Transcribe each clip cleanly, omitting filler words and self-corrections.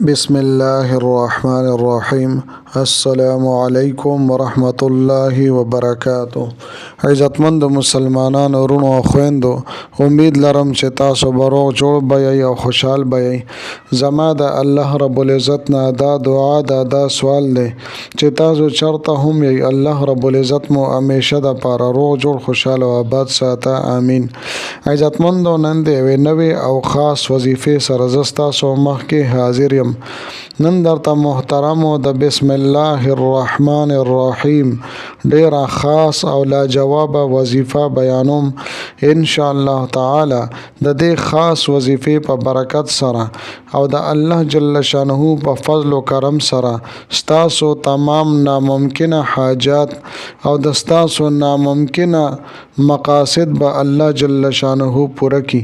بسم الله الرحمن الرحیم. السلام علیکم ورحمت الله وبرکاتہ. عزتمند مسلمانانو ورونو او خويندو، امید لرم چې تاسو به روغ جوړ بئ او خوشحال بئ. زما د الله رب العزت نه دا دعا دا سوال دی چې تاسو چرته هم یې، الله رب العزت مو همیشه د پاره روغ جوړ خوشحال او آباد ساته. امین. عزتمندو، نن د یوې نوې او خاص وظیفې سره زه ستاسو مخکې حاضر یم. نن درته محترمو د بسم الله الرحمن الرحیم ډیره خاص او لاجواب وظیفه بیانوم. ان شاء الله تعالی د دې خاص وظیفې په برکت سره او د الله جل شانه په فضل او کرم سره ستاسو تمام ناممکنه حاجات او د ستاسو ناممکنه مقاصد به الله جل شانه پوره کی،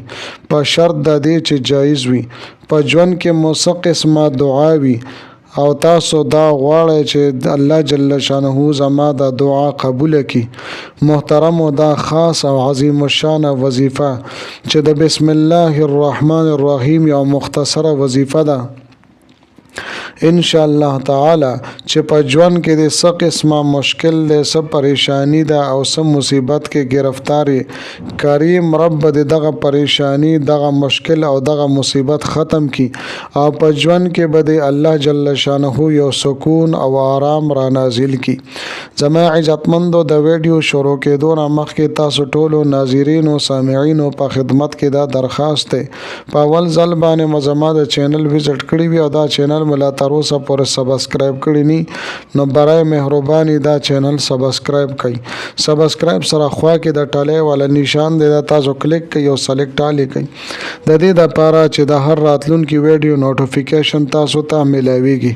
په شرط د دې چې جایز وي. په ژوند کې مو څه قسمه دعا وي او تاسو دا غواړئ چې الله جل شانه زما د دعا قبول کړي. محترمو، دا خاص او عظیم الشان وظیفه چې د بسم الله الرحمن الرحیم یو مختصره وظیفه ده، ان شاء الله تعالی چې په ژوند کې د څه قسمه مشکل ده، څه پریشانی ده او څه مصیبت کې گرفتاری، کریم رب دغه پریشانی، دغه مشکل او دغه مصیبت ختم کی او په ژوند کې به د الله جل شانه یو سکون او آرام را نازل کی. زما عزتمندو، د ویډیو شروع کېدو نه مخکې تاسو ټولو ناظرین او سامعین په خدمت کې دا درخواست ده، په اول ځل باندې مزما د چینل وزټ کړی وي او دا چینل ملا تر اوسه پورې سبسکرایب کړی نی، نو برای مهرباني دا چینل سبسکرایب کړئ. سبسکرایب سره خوا کې د ټاله والا نشان دی، دا تاسو کلیک کړئ او سلیکټ آل کړئ، د دې لپاره چې د هر راتلونکي ویډیو نوټیفیکیشن تاسو ته ملاويږي.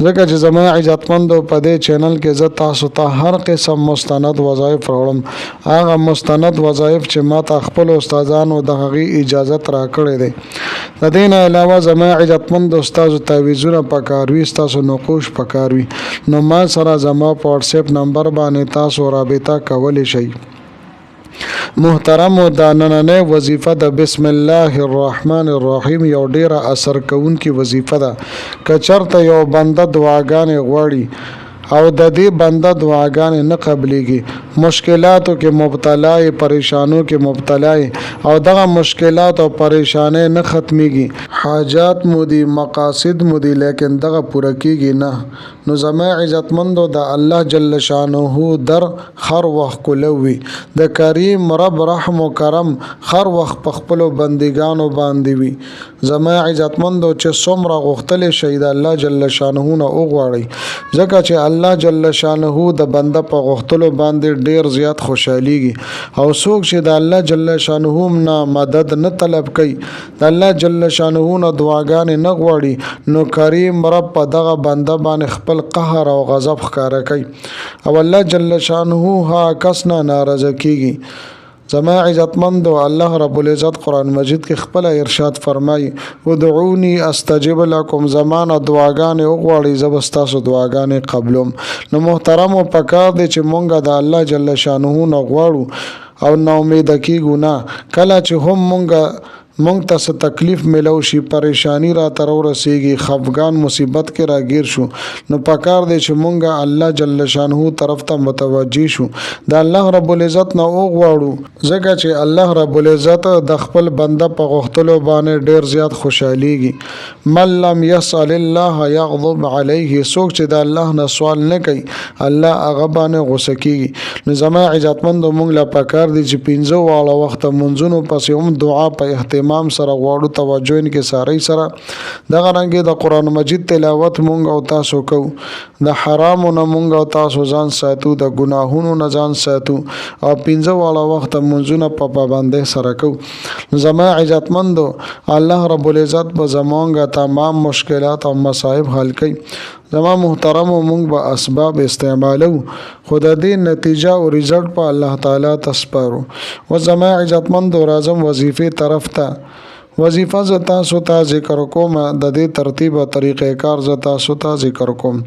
ځکه چې زما عزتمندو، په دې چینل کې زه تاسو ته هر قسم مستند وظایف راوړم، هغه مستند وظایف چې ما ته خپل استادانو د هغې اجازت راکړې دی. د دې نه علاوه زما عزتمندو، ستاسو تعویضونه پکار وي، ستاسو نقوش پکار وي، نو ما سره زما په واتساپ نمبر باندې تاسو رابطه کولی شئ. محترمو، دا نننۍ وظیفه د بسم الله الرحمن الرحیم یو ډیره اثر کوونکې وظیفه ده. که چرته یو بنده دعاګانې غواړي او د دې بنده دعاګانې نه قبلېږي، مشکلاتو کې مبتلا یې، پریشانو کې مبتلا یې او دغه مشکلات او پریشانې نه ختمیږي، حاجات مو دي، مقاصد مو دي، لیکن دغه پوره کیږي نه، نو زما عزتمندو د الله جل شانه در هر وخت کولوي، د کریم رب رحم و کرم هر وخت په خپلو بندګانو باندې وي. زما عزتمندو، چې څومره غوښتلی شئ د الله جل شانه نه وغواړئ، ځکه چې الله جل شانه د بنده په غوښتلو باندې ډیر زیات خوشحالیږي او څوک چې د الله جل شانه نه مدد نه طلب کوي، د الله جل شانه نه دعاګانې نه غواړي، نو کریم رب په دغه بنده باندې خپل قهر او غضب ښکاره کوي او الله جل شانه ها کس نه ناراضه کیږي. زما عزتمندو، الله رب العزت قرآن مجید کې خپل ارشاد فرمایي، ودعوني استجب لكم، زمانه دعاګانې وغواړئ زه به ستاسو دعاګانې قبلوم. نو محترمو، پکار دی چې مونږ د الله جل شانه نه غواړو او نا امیده کیږو نه. کله چې هم مونږ ته څه تکلیف ملو شي، پریشانی را تر ورسیږي، خفګان مصیبت کې راګیر شو، نو پکار دی چې مونږ الله جل شانه طرف ته متوجه شو، د الله رب العزت نه وغواړو، ځکه چې الله رب العزت د خپل بنده په غوښتلو باندې ډیر زیات خوشحالیږي. من لم يسأل الله يغضب عليه، څوک چې د الله نه سوال نه کوي، الله هغه باندې غوسه کیږي. نو زما عزتمندو، مونږ له پکار دی چې 15 واړه وخت منځونو پسې هم دعا په اهتمام سره غواړو، توجه ان کې ساري سره دغه رنګ د قرآن مجید تلاوت مونږ او تاسو کو، د حرامو نه مونږ او تاسو ځان ساتو، د ګناهونو نه ځان ساتو او 15 واړه وخت منځونه په پابندۍ سره کو. زما عزتمندو، الله رب العزت به زمونږ تمام مشکلات او مصائب حل کوي. زما محترمو، مونږ به اسباب استعمالو، خو د دې نتیجه او ریزلټ په الله تعالی تسپارو. و زما عزتمندو، راځم وظیفې طرف ته. وظیفه زه تاسو ته ذکر کوم، د دې ترتیب او طریقې کار زه تاسو ته ذکر کوم.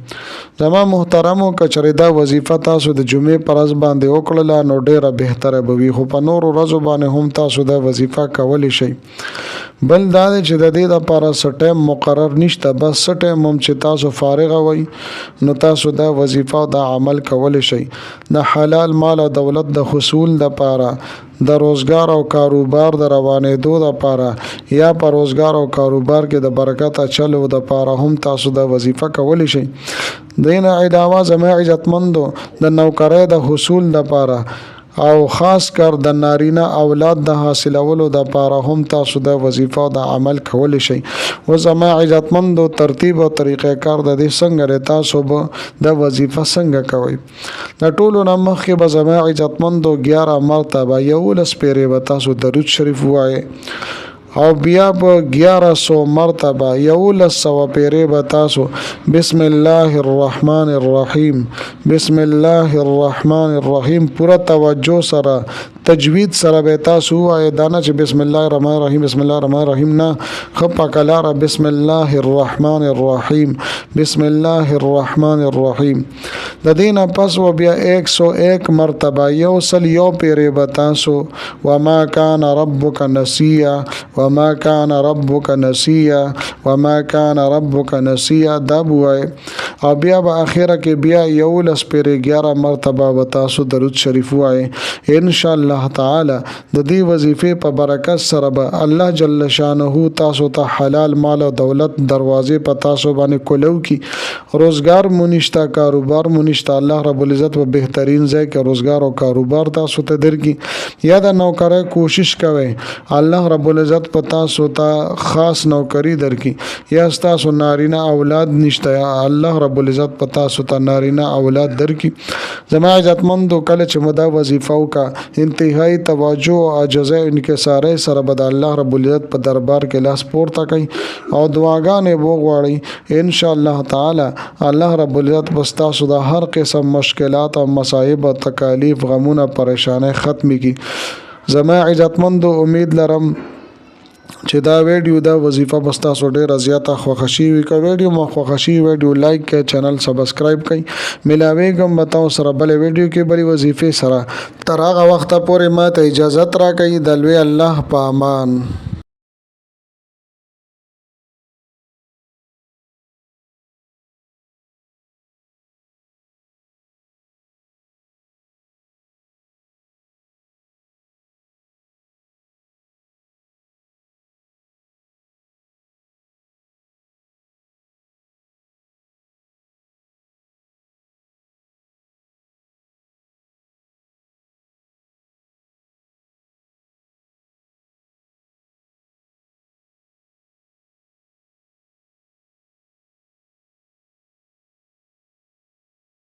زما محترمو، که چېرې دا وظیفه تاسو د جمعې په ورځ باندې وکړله نو ډیره بهتره به وي، خو په نورو ورځو باندې هم تاسو دا وظیفه کولی شئ. بل دا چې د دې لپاره سټیم مقرر نشته بس سټیم هم چې تاسو فارغ وي نو تاسو دا وظیفه دا عمل کول شي د حلال مال او دولت د حصول لپاره د روزګار او کاروبار د روانېدو لپاره یا په روزګار او کاروبار کې د برکت چلو د لپاره هم تاسو دا وظیفه کول شي دینه علاوه زما عزتمندو د نوکرۍ د حصول لپاره او خاص کر د نارینه اولاد د حاصلولو د لپاره هم تاسو د وظیفه او د عمل کول شي و زما عزتمندو ترتیب او طریقې کار د دې څنګه تاسو به د وظیفه څنګه کوي د ټولو نه مخکې به زما عزتمندو 11 مرتبه یو لس پیری به تاسو درود شریف وایي او بیا په 1100 مرتبه یو لس پیری به تاسو بسم الله الرحمن الرحیم بسم الله الرحمن الرحیم پورا توجه سره تجوید سره به تاسو وایي دانه چې بسم الله الرحمن الرحیم بسم الله الرحمن الرحیم نه خپه کلاره بسم الله الرحمن الرحیم بسم الله الرحمن الرحیم د دینه پس و بیا 101 مرتبه یو پیری به تاسو وما کان ربک نسیا وما کان ربک نسیا وما کان ربک نسیا دا بوای او بیا په اخره کې بیا یو لس پیری 11 مرتبه به تاسو درود شریف وایي ان شاء الله تعالی د دې وظیفې په برکت سره به الله جل شانه تاسو ته حلال مال او دولت دروازې په تاسو باندې کولو کی روزګار مونږه کاروبار مونږه الله رب العزت په بهترین ځای کې روزګار او کاروبار تاسو ته درکې یا د نوکرۍ کوشش کوئ الله رب العزت په تاسو ته خاص نوکری درکې یا تاسو نارینه اولاد نشته الله رب العزت په تاسو ته نارینه اولاد درکې زما عزتمندو کله چې مدا وظیفه وکا انتهایی توجه او عاجزه انکساری سره به د الله رب العزت په دربار کې لاس پورته کوي او دعاګانې وغواړي ان شاء الله تعالی الله رب العزت بس تاسو د هر قسم مشکلات او مصائب او تکالیف غمونه پریشانه ختمي کی زما عزتمندو امید لرم چې دا ویډیو دا وظیفه بس تاسو ډېر زیاته خوښی وي که ویډیو مو خوښی ویډیو لایک کړئ چینل سبسکرایب کړئ ملاویږم بتاو سره بل ویډیو کې بلی وظیفه سره تر هغه وخت پورې ماته اجازه راکړئ د لوی الله په امان